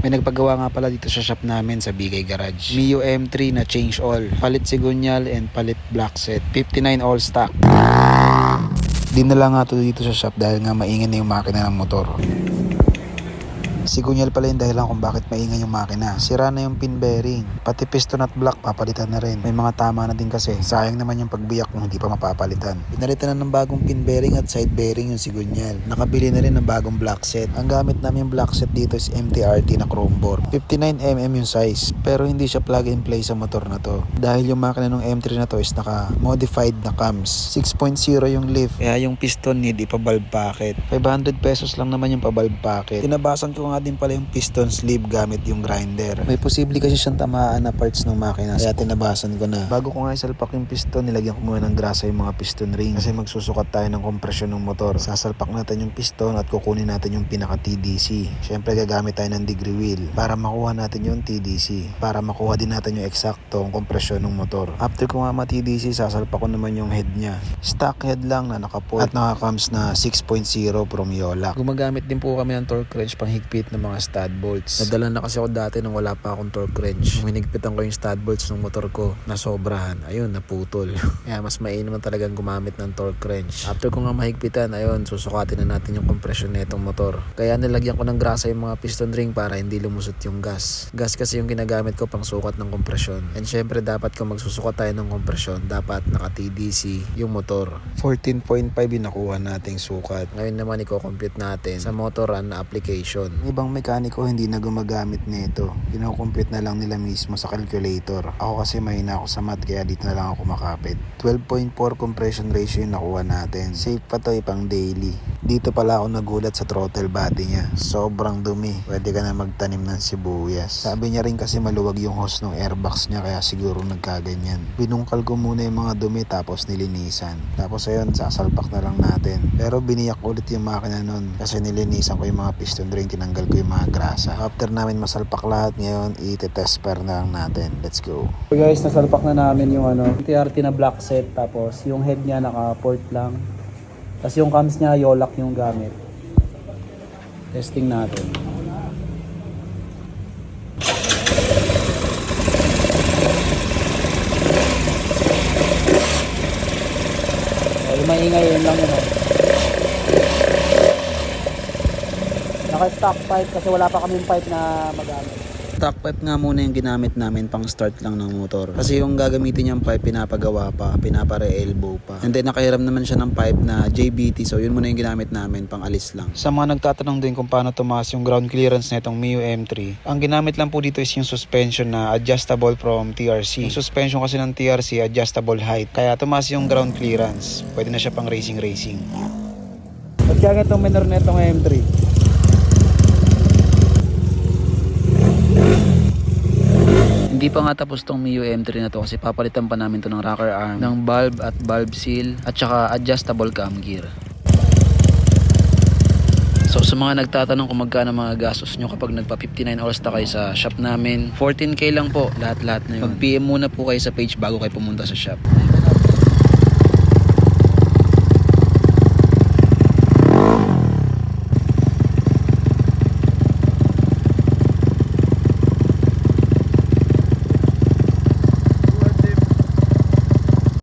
May nagpagawa nga pala dito sa shop namin sa Bigay Garage. Mio M3 na change all, palit sigunyal and palit black set, 59 all stock. Dinala nga to dito sa shop dahil nga maingay na yung makina ng motor. Sigunyal pala yung dahilan kung bakit maingay yung makina. Sira na yung pin bearing. Pati piston at block papalitan na rin. May mga tama na din kasi. Sayang naman yung pagbiyak kung hindi pa mapapalitan. Pinalitan na ng bagong pin bearing at side bearing yung sigunyal. Nakabili na rin ng bagong block set. Ang gamit namin yung block set dito is MTRT na chrome bore. 59mm yung size. Pero hindi siya plug and play sa motor na to. Dahil yung makina ng M3 na to is naka-modified na cams. 6.0 yung lift. Kaya yung piston need ipa-valve packet. 500 pesos lang naman yung pa-valve packet. Tinabasan ko nga din pala yung piston sleeve gamit yung grinder. May posible kasi siyang tamaan na parts ng makina kaya tinabasan ko na. Bago ko nga isalpak yung piston, nilagyan ko muna ng grasa yung mga piston ring kasi magsusukat tayo ng kompresyon ng motor. Sasalpak natin yung piston at kukunin natin yung pinaka TDC. Syempre gagamit tayo ng degree wheel para makuha natin yung TDC, para makuha din natin yung eksaktong kompresyon ng motor. After ko nga ma-TDC, sasalpak ko naman yung head niya. Stock head lang na nakaport at nakakams na 6.0 from Yola. Gumagamit din po kami ng torque wrench pang higpit ng mga stud bolts. Nadala na kasi ako dati nung wala pa akong torque wrench. Nung hinigpitan ko yung stud bolts ng motor ko, nasobrahan. Ayun, naputol. Kaya mas mainam na talagang gumamit ng torque wrench. After ko nga mahigpitan, ayun, susukatin na natin yung compression nitong motor. Kaya nilagyan ko ng grasa yung mga piston ring para hindi lumusot yung gas. Gas kasi yung ginagamit ko pang sukat ng kompresyon. And syempre dapat kung magsusukat tayo ng kompresyon, dapat naka-TDC yung motor. 14.5 yung nakuha nating sukat. Ngayon naman i-compute natin sa motor run na application. Ibang mekaniko hindi na gumagamit nito. Kino-compute na lang nila mismo sa calculator. Ako kasi mahina ako sa math kaya dito na lang ako makapit. 12.4 compression ratio yung nakuha natin. Safe pa to pang daily. Dito pala ako nagulat sa throttle body niya. Sobrang dumi. Pwede ka na magtanim ng sibuyas. Sabi niya rin kasi maluwag yung hose ng airbox niya kaya siguro nagkaganyan. Binungkal ko muna yung mga dumi tapos nilinisan. Tapos ayun, sasalpak na lang natin. Pero biniyak ulit yung makina nun kasi nilinisan ko yung mga piston ring, tinanggal ko yung mga grasa. After namin masalpak lahat ngayon, i-test pair na lang natin. Let's go. So guys, nasalpak na namin yung TRT na black set, tapos yung head niya naka-port lang. Tapos yung cams niya, Yolak yung gamit. Testing natin. Yung maingay, yun lang yun. Naka-stock pipe kasi wala pa kaming pipe na magamit. Stock pipe nga muna yung ginamit namin pang start lang ng motor. Kasi yung gagamitin niyang pipe pinapagawa pa, pinapare-elbow pa. And then nakahiram naman siya ng pipe na JBT, so yun muna yung ginamit namin pang alis lang. Sa mga nagtatanong din kung paano tumaas yung ground clearance na itong Mio M3, ang ginamit lang po dito is yung suspension na adjustable from TRC. Yung suspension kasi ng TRC, adjustable height. Kaya tumaas yung ground clearance. Pwede na siya pang racing. At kaya itong minor na itong M3. Hindi pa nga tapos tong Mio M3 na to kasi papalitan pa namin to ng rocker arm, ng bulb at bulb seal at saka adjustable cam gear. So sa mga nagtatanong kung magkano mga gastos nyo kapag nagpa 59 hours na kayo sa shop namin, 14k lang po lahat-lahat na yun. Mag-PM muna po kayo sa page bago kayo pumunta sa shop.